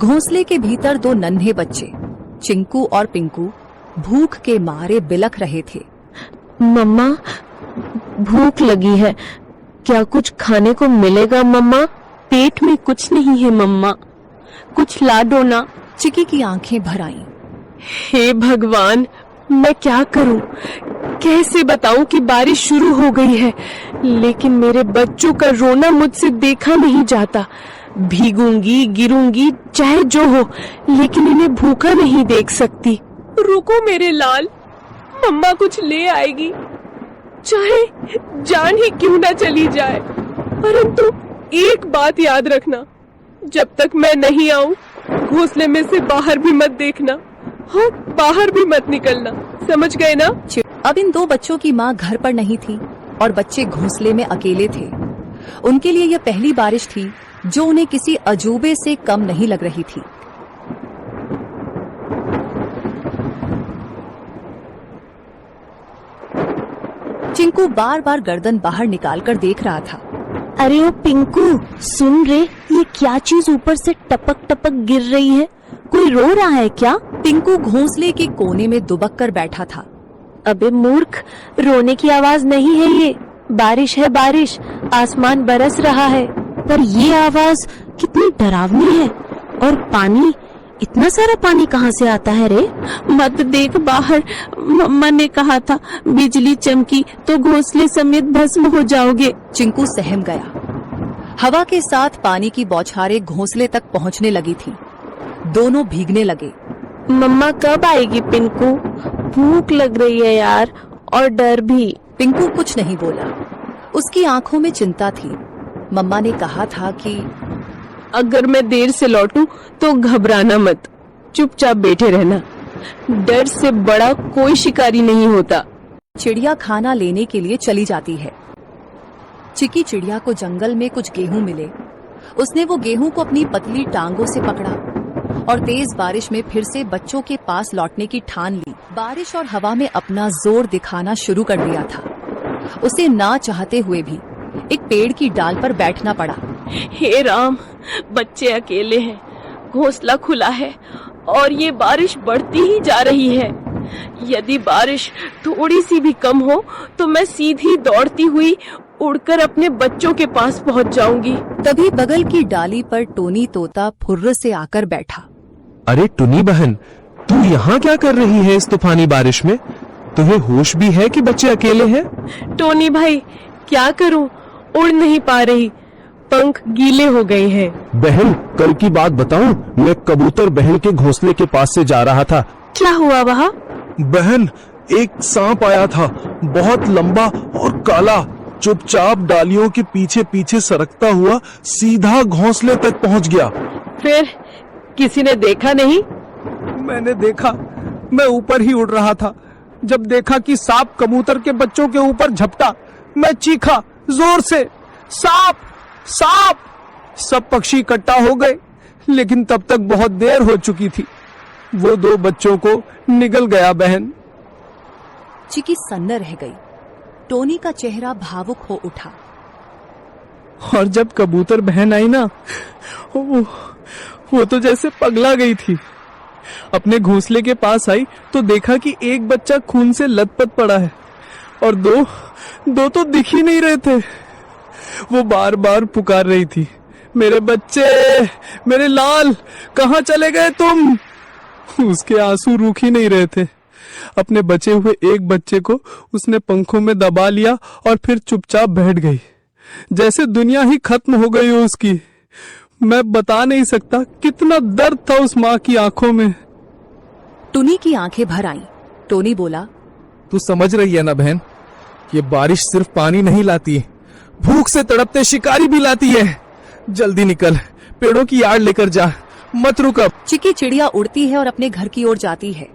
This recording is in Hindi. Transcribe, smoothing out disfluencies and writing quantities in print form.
घोंसले के भीतर दो नन्हे बच्चे चिंकू और पिंकू भूख के मारे बिलख रहे थे। मम्मा, भूख लगी है, क्या कुछ खाने को मिलेगा मम्मा? पेट में कुछ नहीं है मम्मा, कुछ ला दो ना। चिकी की आंखें भर आईं। हे भगवान, मैं क्या करूं? कैसे बताऊं कि बारिश शुरू हो गई है, लेकिन मेरे बच्चों का रोना मुझसे देखा नहीं जाता। भीगूंगी, गिरूंगी, चाहे जो हो, लेकिन इन्हें भूखा नहीं देख सकती। रुको मेरे लाल, मम्मा कुछ ले आएगी, चाहे जान ही क्यों ना चली जाए। परंतु एक बात याद रखना, जब तक मैं नहीं आऊं, घोंसले में से बाहर भी मत देखना, हाँ, बाहर भी मत निकलना, समझ गए ना? अब इन दो बच्चों की माँ घर पर नहीं थी और बच्चे घोंसले में अकेले थे। उनके लिए यह पहली बारिश थी जो उन्हें किसी अजूबे से कम नहीं लग रही थी। चिंकू बार बार गर्दन बाहर निकालकर देख रहा था। अरे ओ पिंकू, सुन रे, ये क्या चीज ऊपर से टपक टपक गिर रही है? कोई रो रहा है क्या? पिंकू घोंसले के कोने में दुबक कर बैठा था। अबे मूर्ख, रोने की आवाज नहीं है ये, बारिश है बारिश, आसमान बरस रहा है। पर ये आवाज कितनी डरावनी है, और पानी, इतना सारा पानी कहाँ से आता है रे? मत देख बाहर, मम्मा ने कहा था बिजली चमकी तो घोंसले समेत भस्म हो जाओगे। चिंकू सहम गया। हवा के साथ पानी की बौछारें घोंसले तक पहुंचने लगी थी। दोनों भीगने लगे। मम्मा कब आएगी पिंकू? भूख लग रही है यार, और डर भी। पिंकू कुछ नहीं बोला। उसकी आंखों में चिंता थी। मम्मा ने कहा था कि अगर मैं देर से लौटूं तो घबराना मत, चुपचाप बैठे रहना, डर से बड़ा कोई शिकारी नहीं होता। चिड़िया खाना लेने के लिए चली जाती है। चिकी चिड़िया को जंगल में कुछ गेहूं मिले। उसने वो गेहूं को अपनी पतली टांगों से पकड़ा और तेज बारिश में फिर से बच्चों के पास लौटने की ठान ली। बारिश और हवा में अपना जोर दिखाना शुरू कर दिया था। उसे ना चाहते हुए भी एक पेड़ की डाल पर बैठना पड़ा। हे राम, बच्चे अकेले हैं, घोंसला खुला है और ये बारिश बढ़ती ही जा रही है। यदि बारिश थोड़ी सी भी कम हो तो मैं सीधी दौड़ती हुई उड़कर अपने बच्चों के पास पहुंच जाऊंगी। तभी बगल की डाली पर टोनी तोता फुर्र से आकर बैठा। अरे टुनी बहन, तू यहाँ क्या कर रही है इस तूफानी बारिश में? तुम्हें होश भी है कि बच्चे अकेले हैं? टोनी भाई, क्या करूं, उड़ नहीं पा रही, पंख गीले हो गए हैं। बहन, कल की बात बताऊं, मैं कबूतर बहन के घोंसले के पास से जा रहा था। क्या हुआ वहाँ? बहन, एक सांप आया था, बहुत लंबा और काला, चुपचाप डालियों के पीछे पीछे सरकता हुआ सीधा घोंसले तक पहुंच गया। फिर किसी ने देखा नहीं? मैंने देखा, मैं ऊपर ही उड़ रहा था। जब देखा कि सांप कबूतर के बच्चों के ऊपर झपटा, मैं चीखा जोर से, सांप सांप। सब पक्षी इकट्ठा हो गए, लेकिन तब तक बहुत देर हो चुकी थी। वो दो बच्चों को निगल गया बहन। चिकी सन्न रह गई। टोनी का चेहरा भावुक हो उठा। और जब कबूतर बहन आई ना, वो तो जैसे पगला गई थी। अपने घोंसले के पास आई तो देखा कि एक बच्चा खून से लथपथ पड़ा है और दो तो दिख ही नहीं रहे थे। वो बार बार पुकार रही थी, मेरे बच्चे, मेरे लाल, कहाँ चले गए तुम? उसके आंसू रुक ही नहीं रहे थे। अपने बचे हुए एक बच्चे को उसने पंखों में दबा लिया और फिर चुपचाप बैठ गई, जैसे दुनिया ही खत्म हो गई हो उसकी। मैं बता नहीं सकता कितना दर्द था उस माँ की आंखों में। टुनी की आंखें भर आईं। टोनी बोला, तू समझ रही है ना बहन, ये बारिश सिर्फ पानी नहीं लाती, भूख से तड़पते शिकारी भी लाती है। जल्दी निकल, पेड़ों की आड़ लेकर जा, मत रुक अब। चिकी चिड़िया उड़ती है और अपने घर की ओर जाती है।